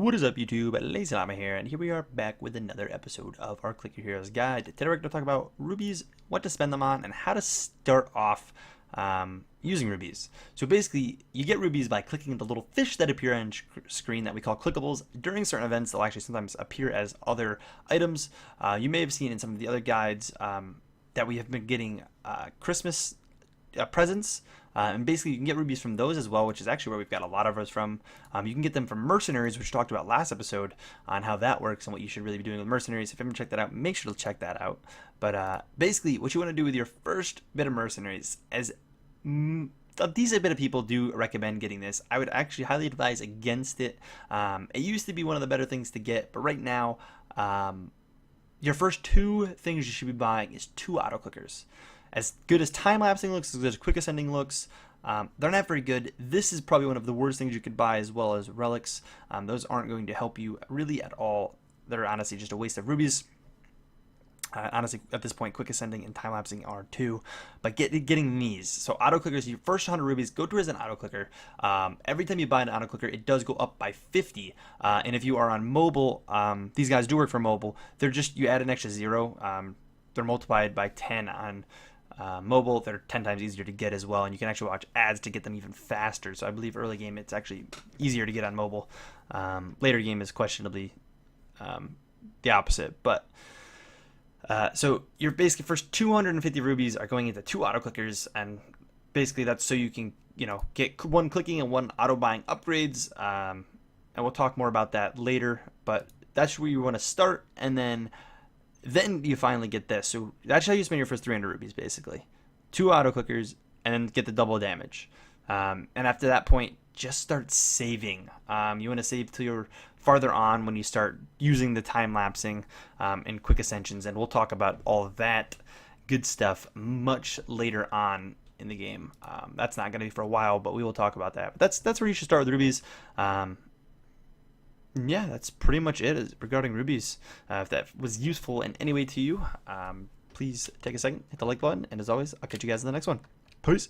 What is up, YouTube? LazeeLlama here, and here we are back with another episode of our Click Your Heroes guide. Today we're going to talk about rubies, what to spend them on, and how to start off using rubies. So basically, you get rubies by clicking the little fish that appear on screen that we call clickables. During certain events, they'll actually sometimes appear as other items. You may have seen in some of the other guides that we have been getting Christmas presents. And basically you can get rubies from those as well, which is actually where we've got a lot of us from. You can get them from mercenaries, which we talked about last episode on how that works and what you should really be doing with mercenaries. If you haven't checked that out, make sure to check that out. But basically what you want to do with your first bit of mercenaries, as a decent bit of people do recommend getting this, I would actually highly advise against it. It used to be one of the better things to get, but right now your first two things you should be buying is 2 auto clickers. As good as time-lapsing looks, as good as quick ascending looks, they're not very good. This is probably one of the worst things you could buy, as well as relics. Those aren't going to help you really at all. They're honestly just a waste of rubies. Honestly, at this point, quick ascending and time-lapsing are too. But getting these. So auto clickers, your first 100 rubies, go towards an auto clicker. Every time you buy an auto clicker, it does go up by 50. And if you are on mobile, these guys do work for mobile. They're just, you add an extra 0. They're multiplied by 10 on mobile. They're 10 times easier to get as well, and you can actually watch ads to get them even faster. So I believe early game it's actually easier to get on mobile. Later game is questionably the opposite. But so your basically first 250 rubies are going into 2 auto clickers, and basically that's so you can get 1 clicking and 1 auto buying upgrades. And we'll talk more about that later. But that's where you want to start, and then you finally get this. So that's how you spend your first 300 rubies, basically. 2 auto clickers and then get the double damage. And after that point, just start saving. You want to save till you're farther on when you start using the time lapsing and quick ascensions. And we'll talk about all of that good stuff much later on in the game. That's not going to be for a while, but we will talk about that. But that's where you should start with rubies. Yeah, that's pretty much it regarding rubies. If that was useful in any way to you, please take a second, hit the like button, and as always, I'll catch you guys in the next one. Peace!